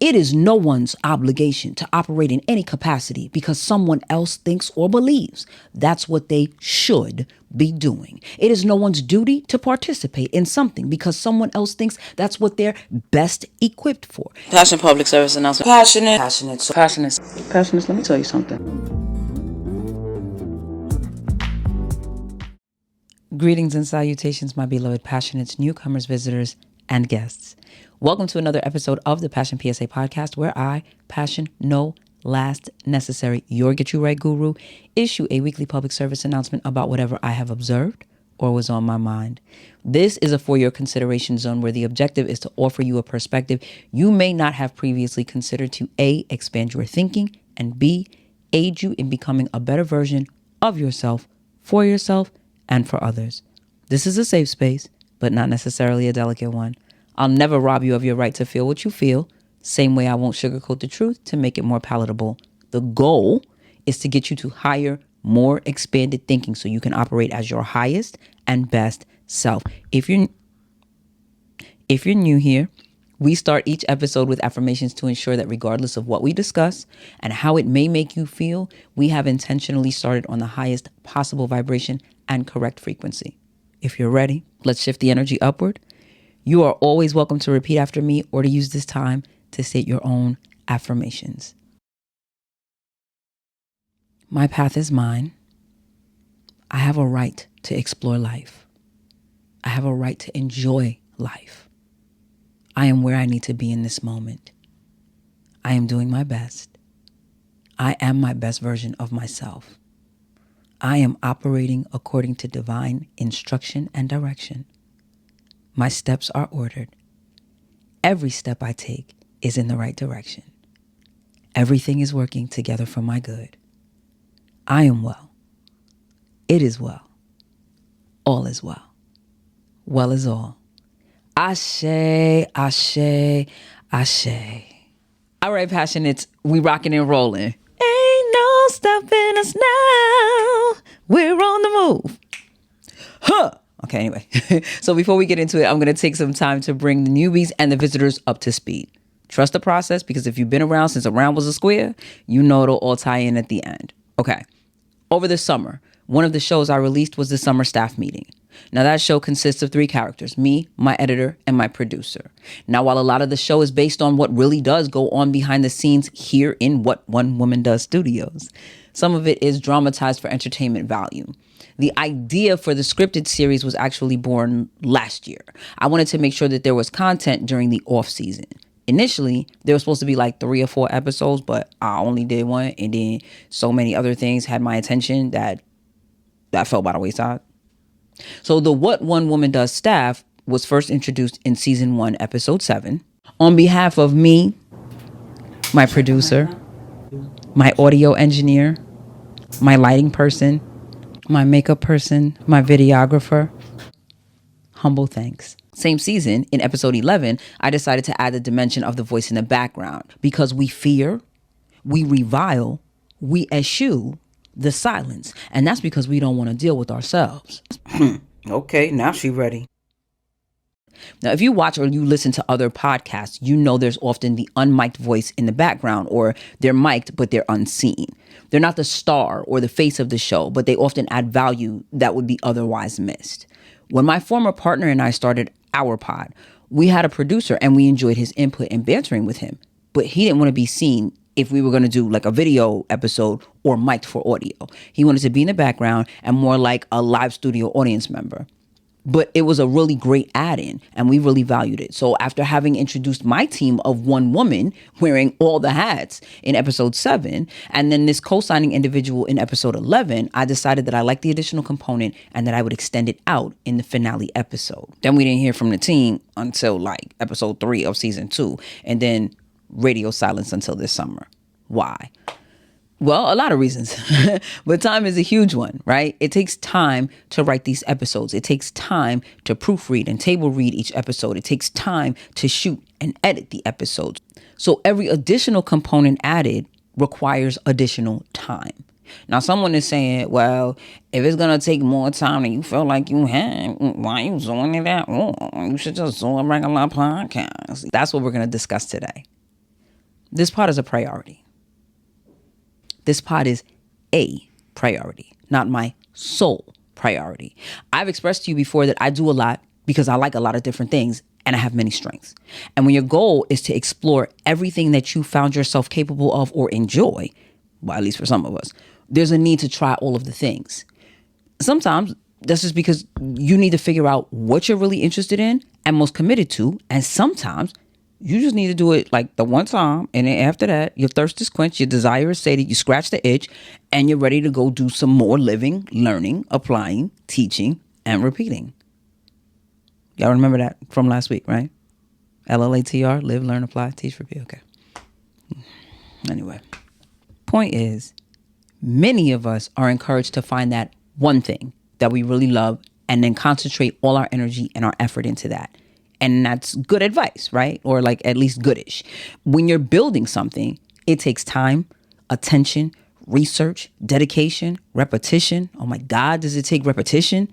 It is no one's obligation to operate in any capacity because someone else thinks or believes that's what they should be doing. It is no one's duty to participate in something because someone else thinks that's what they're best equipped for. Passion public service announcement. Passionate. Let me tell you something. Greetings and salutations, my beloved passionates, newcomers, visitors, and guests. Welcome to another episode of the Passion PSA podcast, where I, Passion No Last Necessary, your Get You Right guru, issue a weekly public service announcement about whatever I have observed or was on my mind. This is a for your consideration zone where the objective is to offer you a perspective you may not have previously considered to A, expand your thinking, and B, aid you in becoming a better version of yourself, for yourself, and for others. This is a safe space, but not necessarily a delicate one. I'll never rob you of your right to feel what you feel. Same way I won't sugarcoat the truth to make it more palatable. The goal is to get you to higher, more expanded thinking so you can operate as your highest and best self. If you're new here, we start each episode with affirmations to ensure that regardless of what we discuss and how it may make you feel, we have intentionally started on the highest possible vibration and correct frequency. If you're ready, let's shift the energy upward. You are always welcome to repeat after me or to use this time to state your own affirmations. My path is mine. I have a right to explore life. I have a right to enjoy life. I am where I need to be in this moment. I am doing my best. I am my best version of myself. I am operating according to divine instruction and direction. My steps are ordered. Every step I take is in the right direction. Everything is working together for my good. I am well. It is well. All is well. Well is all. Ashe, ashe, ashe. All right, passionates, we rocking and rolling. Ain't no stopping us now. We're on the move. Huh. Okay, anyway. So before we get into it, I'm going to take some time to bring the newbies and the visitors up to speed. Trust the process, because if you've been around since a round was a square, you know it'll all tie in at the end. Okay. Over the summer, one of the shows I released was the summer staff meeting. Now that show consists of 3 characters, me, my editor, and my producer. Now, while a lot of the show is based on what really does go on behind the scenes here in What One Woman Does Studios, some of it is dramatized for entertainment value. The idea for the scripted series was actually born last year. I wanted to make sure that there was content during the off season. Initially, there was supposed to be like 3 or 4 episodes, but I only did 1, and then so many other things had my attention that fell by the wayside. So the What One Woman Does staff was first introduced in season 1, episode 7. On behalf of me, my producer, my audio engineer, my lighting person, my makeup person, my videographer, humble thanks. Same season, in episode 11, I decided to add the dimension of the voice in the background because we fear, we revile, we eschew the silence. And that's because we don't want to deal with ourselves. Okay, now she ready. Now, if you watch or you listen to other podcasts, you know there's often the unmiked voice in the background, or they're mic'd, but they're unseen. They're not the star or the face of the show, but they often add value that would be otherwise missed. When my former partner and I started our pod, we had a producer and we enjoyed his input and bantering with him, but he didn't want to be seen if we were going to do like a video episode or mic'd for audio. He wanted to be in the background and more like a live studio audience member. But it was a really great add-in, and we really valued it. So after having introduced my team of one woman wearing all the hats in episode 7, and then this co-signing individual in episode 11, I decided that I liked the additional component and that I would extend it out in the finale episode. Then we didn't hear from the team until like episode 3 of season 2, and then radio silence until this summer. Why? Well, a lot of reasons, but time is a huge one, right? It takes time to write these episodes. It takes time to proofread and table read each episode. It takes time to shoot and edit the episodes. So every additional component added requires additional time. Now, someone is saying, well, if it's going to take more time than you feel like you have, why are you doing it at all? You should just do a regular podcast. That's what we're going to discuss today. This pod is a priority. This pod is a priority, not my sole priority. I've expressed to you before that I do a lot because I like a lot of different things and I have many strengths. And when your goal is to explore everything that you found yourself capable of or enjoy, well, at least for some of us, there's a need to try all of the things. Sometimes that's just because you need to figure out what you're really interested in and most committed to. And sometimes you just need to do it like the one time. And then after that, your thirst is quenched, your desire is sated, you scratch the itch, and you're ready to go do some more living, learning, applying, teaching, and repeating. Y'all remember that from last week, right? LLATR, live, learn, apply, teach, repeat. Okay. Anyway, point is, many of us are encouraged to find that one thing that we really love and then concentrate all our energy and our effort into that. And that's good advice, right? Or like at least goodish. When you're building something, it takes time, attention, research, dedication, repetition. Oh my God, does it take repetition?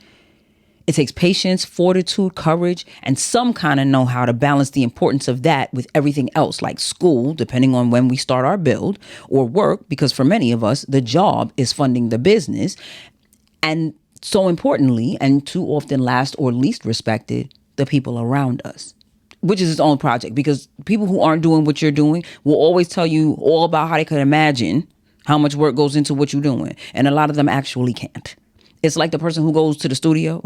It takes patience, fortitude, courage, and some kind of know-how to balance the importance of that with everything else, like school, depending on when we start our build, or work, because for many of us, the job is funding the business. And so importantly, and too often last or least respected, the people around us, which is its own project, because people who aren't doing what you're doing will always tell you all about how they could imagine how much work goes into what you're doing. And a lot of them actually can't. It's like the person who goes to the studio.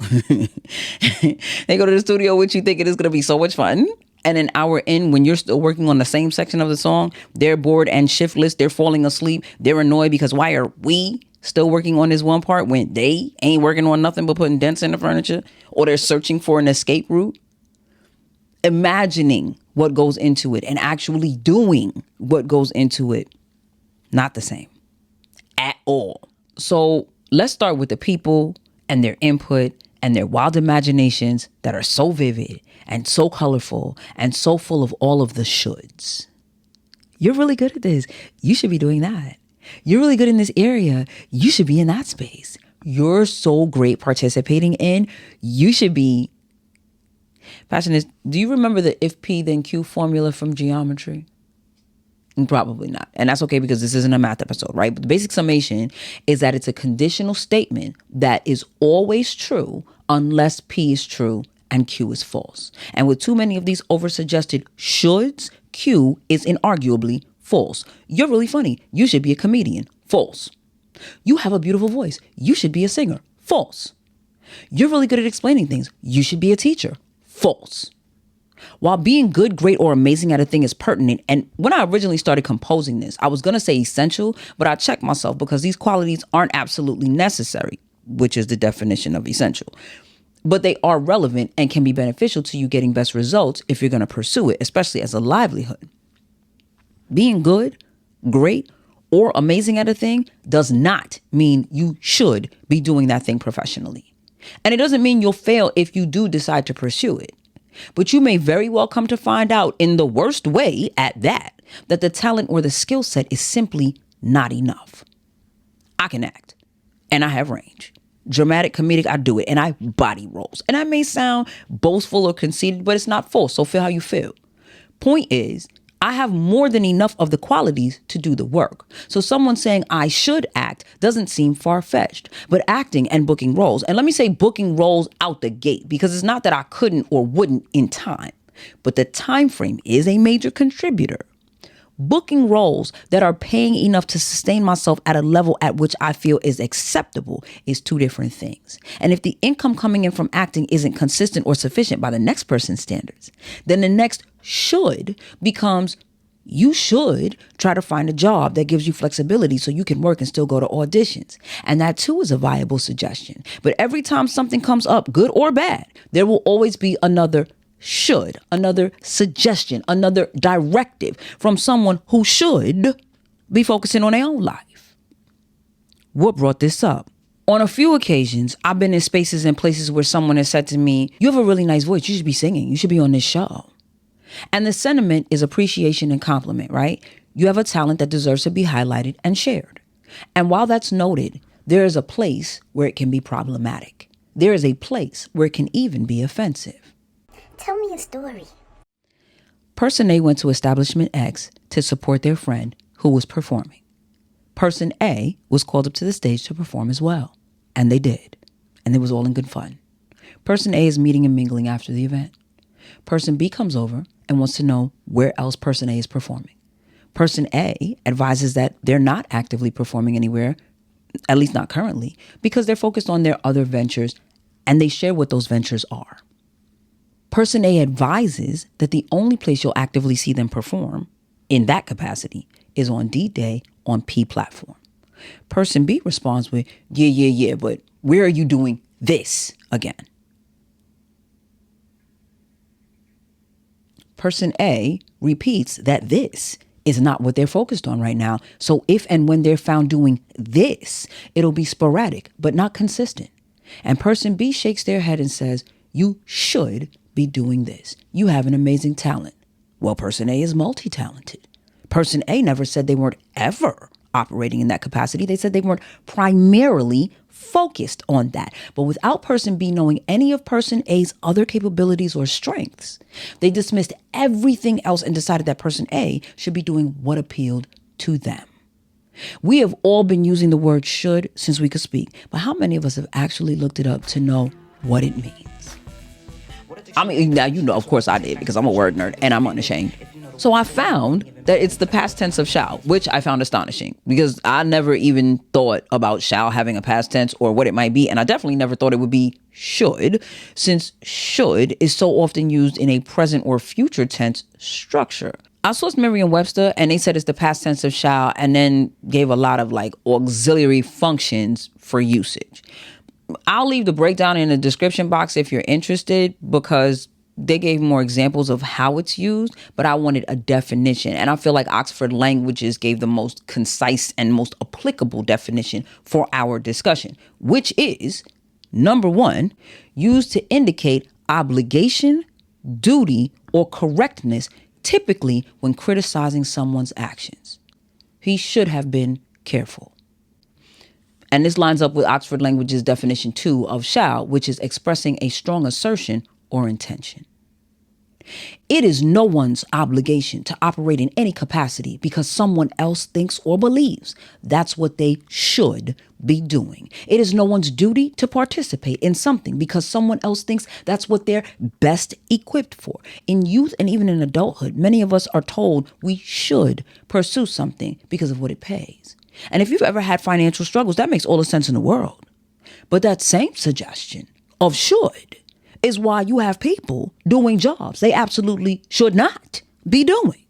They go to the studio with you thinking it's going to be so much fun. And an hour in, when you're still working on the same section of the song, they're bored and shiftless. They're falling asleep. They're annoyed because why are we still working on this one part when they ain't working on nothing but putting dents in the furniture, or they're searching for an escape route? Imagining what goes into it and actually doing what goes into it, not the same at all. So let's start with the people and their input and their wild imaginations that are so vivid and so colorful and so full of all of the shoulds. You're really good at this. You should be doing that. You're really good in this area. You should be in that space. You're so great participating in. You should be. Passionate. Do you remember the if P then Q formula from geometry? Probably not. And that's okay because this isn't a math episode, right? But the basic summation is that it's a conditional statement that is always true unless P is true and Q is false. And with too many of these oversuggested shoulds, Q is inarguably false. You're really funny. You should be a comedian. False. You have a beautiful voice. You should be a singer. False. You're really good at explaining things. You should be a teacher. False. While being good, great, or amazing at a thing is pertinent, and when I originally started composing this, I was going to say essential, but I checked myself because these qualities aren't absolutely necessary, which is the definition of essential. But they are relevant and can be beneficial to you getting best results if you're going to pursue it, especially as a livelihood. Being good, great, or amazing at a thing does not mean you should be doing that thing professionally. And it doesn't mean you'll fail if you do decide to pursue it. But you may very well come to find out in the worst way at that the talent or the skill set is simply not enough. I can act and I have range. Dramatic, comedic, I do it, and I body rolls. And I may sound boastful or conceited, but it's not false. So feel how you feel. Point is, I have more than enough of the qualities to do the work. So someone saying I should act doesn't seem far-fetched, but acting and booking roles. And let me say booking roles out the gate, because it's not that I couldn't or wouldn't in time, but the time frame is a major contributor. Booking roles that are paying enough to sustain myself at a level at which I feel is acceptable is two different things. And if the income coming in from acting isn't consistent or sufficient by the next person's standards, then the next should becomes you should try to find a job that gives you flexibility so you can work and still go to auditions. And that too is a viable suggestion. But every time something comes up, good or bad, there will always be another should, another suggestion, another directive from someone who should be focusing on their own life. What brought this up? On a few occasions, I've been in spaces and places where someone has said to me, you have a really nice voice. You should be singing. You should be on this show. And the sentiment is appreciation and compliment, right? You have a talent that deserves to be highlighted and shared. And while that's noted, there is a place where it can be problematic. There is a place where it can even be offensive. Tell me a story. Person A went to establishment X to support their friend who was performing. Person A was called up to the stage to perform as well. And they did. And it was all in good fun. Person A is meeting and mingling after the event. Person B comes over and wants to know where else Person A is performing. Person A advises that they're not actively performing anywhere, at least not currently, because they're focused on their other ventures and they share what those ventures are. Person A advises that the only place you'll actively see them perform in that capacity is on D-Day on P platform. Person B responds with, yeah, but where are you doing this again? Person A repeats that this is not what they're focused on right now. So if and when they're found doing this, it'll be sporadic, but not consistent. And person B shakes their head and says, you should be doing this. You have an amazing talent. Well, person A is multi-talented. Person A never said they weren't ever operating in that capacity. They said they weren't primarily focused on that. But without person B knowing any of person A's other capabilities or strengths, they dismissed everything else and decided that person A should be doing what appealed to them. We have all been using the word should since we could speak, but how many of us have actually looked it up to know what it means? I mean, now, you know, of course I did, because I'm a word nerd and I'm unashamed. So I found that it's the past tense of shall, which I found astonishing because I never even thought about shall having a past tense or what it might be. And I definitely never thought it would be should, since should is so often used in a present or future tense structure. I sourced Merriam-Webster and they said it's the past tense of shall and then gave a lot of like auxiliary functions for usage. I'll leave the breakdown in the description box if you're interested, because they gave more examples of how it's used, but I wanted a definition. And I feel like Oxford Languages gave the most concise and most applicable definition for our discussion, which is, number one, used to indicate obligation, duty, or correctness, typically when criticizing someone's actions. He should have been careful. And this lines up with Oxford Languages definition 2 of shall, which is expressing a strong assertion or intention. It is no one's obligation to operate in any capacity because someone else thinks or believes that's what they should be doing. It is no one's duty to participate in something because someone else thinks that's what they're best equipped for. In youth and even in adulthood, many of us are told we should pursue something because of what it pays. And if you've ever had financial struggles, that makes all the sense in the world. But that same suggestion of should is why you have people doing jobs they absolutely should not be doing.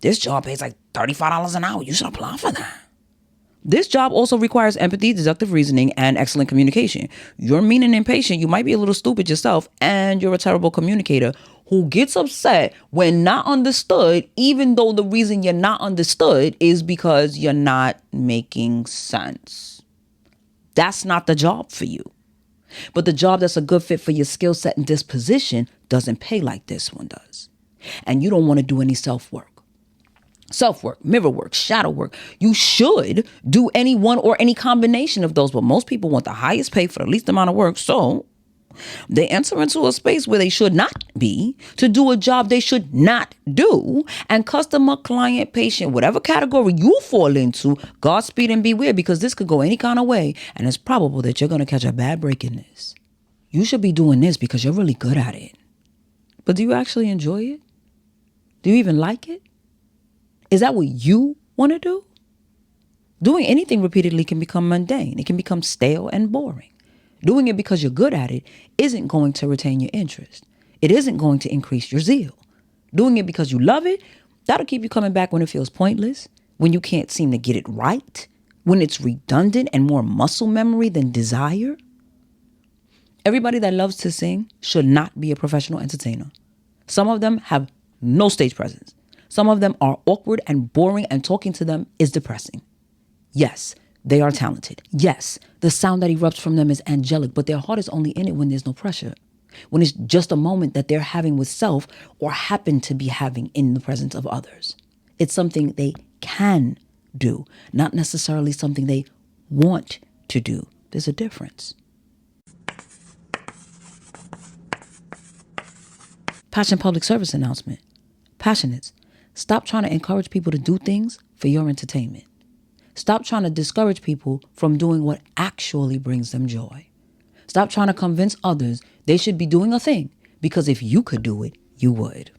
This job pays like $35 an hour. You should apply for that. This job also requires empathy, deductive reasoning, and excellent communication. You're mean and impatient. You might be a little stupid yourself, and you're a terrible communicator who gets upset when not understood, even though the reason you're not understood is because you're not making sense. That's not the job for you. But the job that's a good fit for your skill set and disposition doesn't pay like this one does. And you don't want to do any self-work. Self-work, mirror work, shadow work. You should do any one or any combination of those, but most people want the highest pay for the least amount of work, so they enter into a space where they should not be to do a job they should not do. And customer, client, patient, whatever category you fall into, Godspeed and beware, because this could go any kind of way, and it's probable that you're going to catch a bad break in this. You should be doing this because you're really good at it. But do you actually enjoy it? Do you even like it? Is that what you want to do? Doing anything repeatedly can become mundane. It can become stale and boring. Doing it because you're good at it isn't going to retain your interest. It isn't going to increase your zeal. Doing it because you love it, that'll keep you coming back when it feels pointless, when you can't seem to get it right, when it's redundant and more muscle memory than desire. Everybody that loves to sing should not be a professional entertainer. Some of them have no stage presence. Some of them are awkward and boring, and talking to them is depressing. Yes, they are talented. Yes, the sound that erupts from them is angelic, but their heart is only in it when there's no pressure. When it's just a moment that they're having with self or happen to be having in the presence of others. It's something they can do, not necessarily something they want to do. There's a difference. Passion public service announcement. Passionates, stop trying to encourage people to do things for your entertainment. Stop trying to discourage people from doing what actually brings them joy. Stop trying to convince others they should be doing a thing because if you could do it, you would.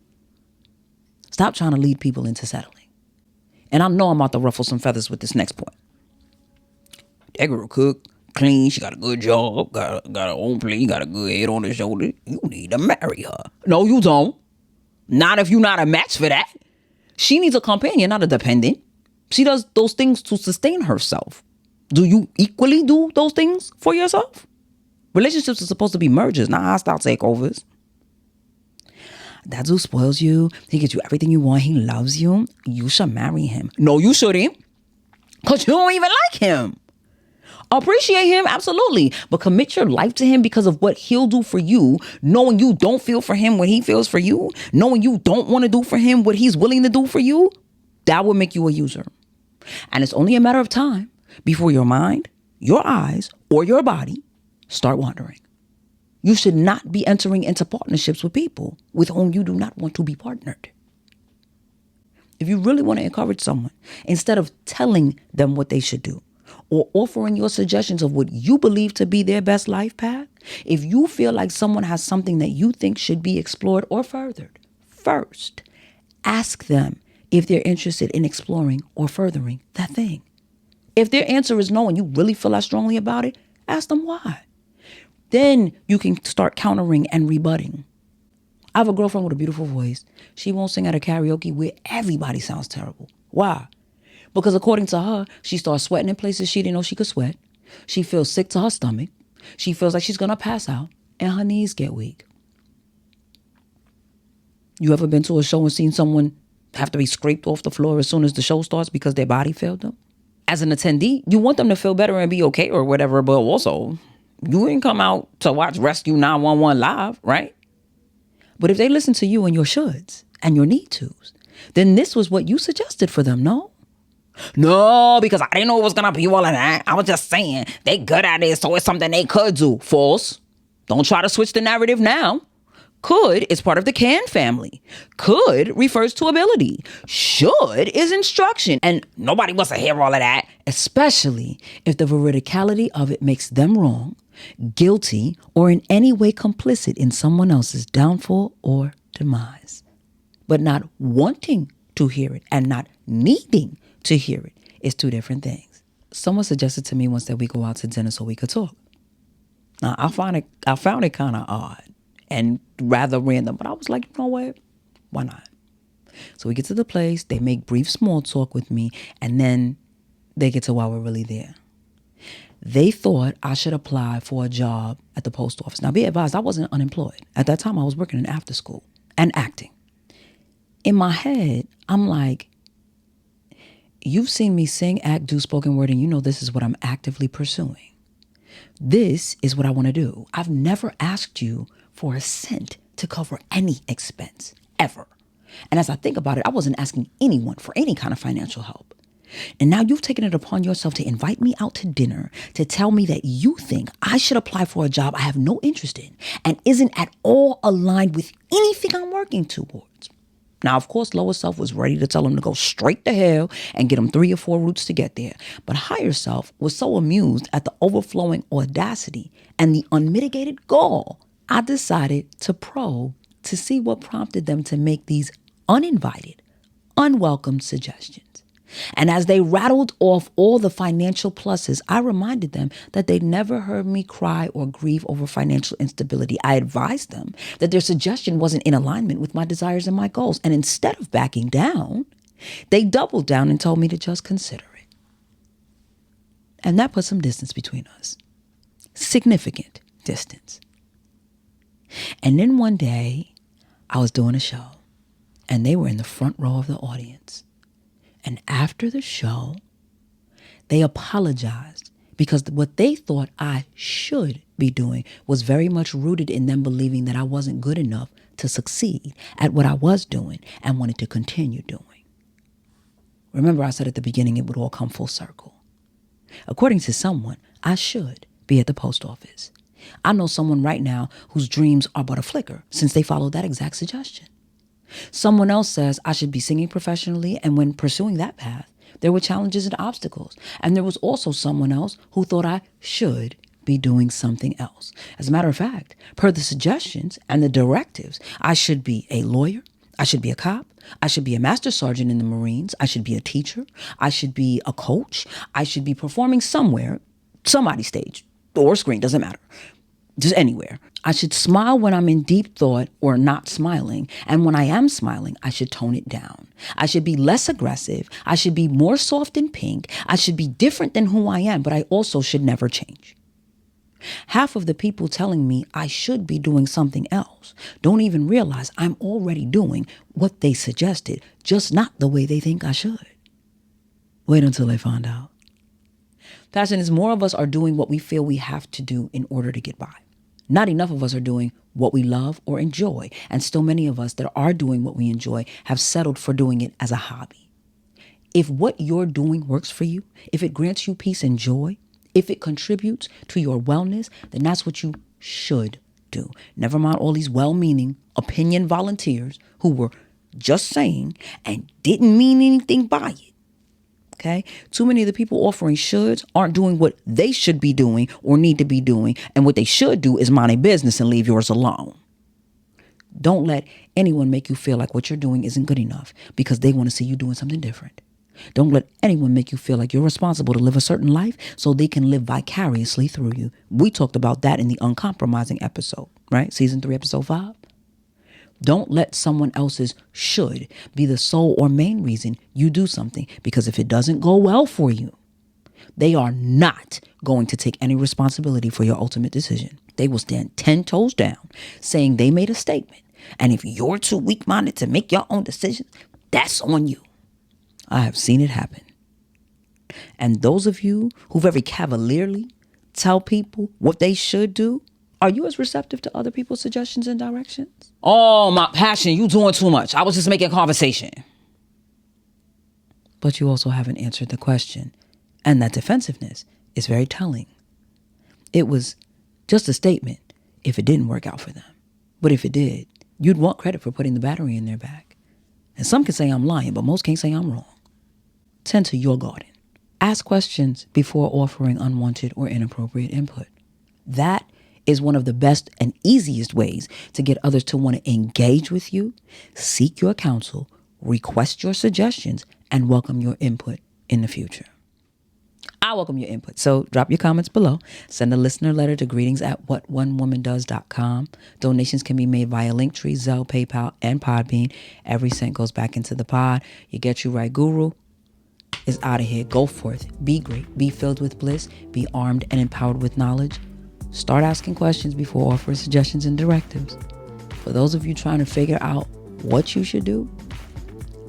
Stop trying to lead people into settling. And I know I'm about to ruffle some feathers with this next point. That girl cook, clean, she got a good job, got her own place, got a good head on her shoulder. You need to marry her. No, you don't. Not if you're not a match for that. She needs a companion, not a dependent. She does those things to sustain herself. Do you equally do those things for yourself? Relationships are supposed to be mergers, not hostile takeovers. That dude spoils you. He gives you everything you want. He loves you. You should marry him. No, you shouldn't. Because you don't even like him. Appreciate him, absolutely. But commit your life to him because of what he'll do for you, knowing you don't feel for him what he feels for you, knowing you don't want to do for him what he's willing to do for you. That will make you a user. And it's only a matter of time before your mind, your eyes, or your body start wandering. You should not be entering into partnerships with people with whom you do not want to be partnered. If you really want to encourage someone, instead of telling them what they should do or offering your suggestions of what you believe to be their best life path, if you feel like someone has something that you think should be explored or furthered, first, ask them if they're interested in exploring or furthering that thing. If their answer is no and you really feel that strongly about it, ask them why. Then you can start countering and rebutting. I have a girlfriend with a beautiful voice. She won't sing at a karaoke where everybody sounds terrible. Why? Because according to her, she starts sweating in places she didn't know she could sweat. She feels sick to her stomach. She feels like she's going to pass out and her knees get weak. You ever been to a show and seen someone have to be scraped off the floor as soon as the show starts because their body failed them? As an attendee, you want them to feel better and be okay or whatever, but also you didn't come out to watch Rescue 911 live, right? But if they listen to you and your shoulds and your need tos, then this was what you suggested for them, no? No, because I didn't know it was going to be all of that. I was just saying they good at it, so it's something they could do. False. Don't try to switch the narrative now. Could is part of the can family. Could refers to ability. Should is instruction. And nobody wants to hear all of that, especially if the veridicality of it makes them wrong, guilty, or in any way complicit in someone else's downfall or demise. But not wanting to hear it and not needing to hear it is two different things. Someone suggested to me once that we go out to dinner so we could talk. Now, I found it kind of odd and rather random, but I was like, you know what? Why not? So we get to the place, they make brief small talk with me, and then they get to why we're really there. They thought I should apply for a job at the post office. Now, be advised, I wasn't unemployed. At that time, I was working in after school and acting. In my head, I'm like, you've seen me sing, act, do spoken word, and you know this is what I'm actively pursuing. This is what I want to do. I've never asked you for a cent to cover any expense, ever. And as I think about it, I wasn't asking anyone for any kind of financial help. And now you've taken it upon yourself to invite me out to dinner to tell me that you think I should apply for a job I have no interest in and isn't at all aligned with anything I'm working towards. Now, of course, lower self was ready to tell him to go straight to hell and get him 3 or 4 routes to get there. But higher self was so amused at the overflowing audacity and the unmitigated gall, I decided to probe to see what prompted them to make these uninvited, unwelcome suggestions. And as they rattled off all the financial pluses, I reminded them that they'd never heard me cry or grieve over financial instability. I advised them that their suggestion wasn't in alignment with my desires and my goals. And instead of backing down, they doubled down and told me to just consider it. And that put some distance between us. Significant distance. And then one day, I was doing a show, and they were in the front row of the audience. And after the show, they apologized because what they thought I should be doing was very much rooted in them believing that I wasn't good enough to succeed at what I was doing and wanted to continue doing. Remember, I said at the beginning it would all come full circle. According to someone, I should be at the post office. I know someone right now whose dreams are but a flicker since they followed that exact suggestion. Someone else says I should be singing professionally, and when pursuing that path, there were challenges and obstacles. And there was also someone else who thought I should be doing something else. As a matter of fact, per the suggestions and the directives, I should be a lawyer, I should be a cop, I should be a master sergeant in the Marines, I should be a teacher, I should be a coach, I should be performing somewhere, somebody's stage or screen, doesn't matter, just anywhere. I should smile when I'm in deep thought or not smiling. And when I am smiling, I should tone it down. I should be less aggressive. I should be more soft and pink. I should be different than who I am, but I also should never change. Half of the people telling me I should be doing something else don't even realize I'm already doing what they suggested, just not the way they think I should. Wait until they find out. Passion is more of us are doing what we feel we have to do in order to get by. Not enough of us are doing what we love or enjoy. And still many of us that are doing what we enjoy have settled for doing it as a hobby. If what you're doing works for you, if it grants you peace and joy, if it contributes to your wellness, then that's what you should do. Never mind all these well-meaning opinion volunteers who were just saying and didn't mean anything by it. Okay? Too many of the people offering shoulds aren't doing what they should be doing or need to be doing. And what they should do is mind their business and leave yours alone. Don't let anyone make you feel like what you're doing isn't good enough because they want to see you doing something different. Don't let anyone make you feel like you're responsible to live a certain life so they can live vicariously through you. We talked about that in the uncompromising episode, right? Season 3, episode 5. Don't let someone else's should be the sole or main reason you do something, because if it doesn't go well for you, they are not going to take any responsibility for your ultimate decision. They will stand 10 toes down saying they made a statement. And if you're too weak-minded to make your own decisions, that's on you. I have seen it happen. And those of you who very cavalierly tell people what they should do, are you as receptive to other people's suggestions and directions? Oh, my passion, you doing too much. I was just making conversation. But you also haven't answered the question. And that defensiveness is very telling. It was just a statement if it didn't work out for them. But if it did, you'd want credit for putting the battery in their back. And some can say I'm lying, but most can't say I'm wrong. Tend to your garden. Ask questions before offering unwanted or inappropriate input. That is one of the best and easiest ways to get others to want to engage with you, seek your counsel, request your suggestions, and welcome your input in the future. I welcome your input. So drop your comments below. Send a listener letter to greetings@whatonewomandoes.com. Donations can be made via Linktree, Zelle, PayPal, and Podbean. Every cent goes back into the pod. You Get You Right Guru is out of here. Go forth. Be great. Be filled with bliss. Be armed and empowered with knowledge. Start asking questions before offering suggestions and directives. For those of you trying to figure out what you should do,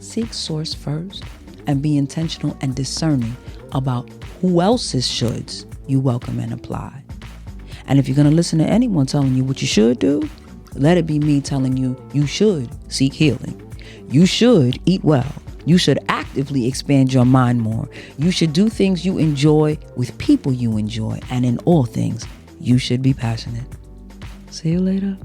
seek source first and be intentional and discerning about who else's shoulds you welcome and apply. And if you're going to listen to anyone telling you what you should do, let it be me telling you you should seek healing. You should eat well. You should actively expand your mind more. You should do things you enjoy with people you enjoy. And in all things, you should be passionate. See you later.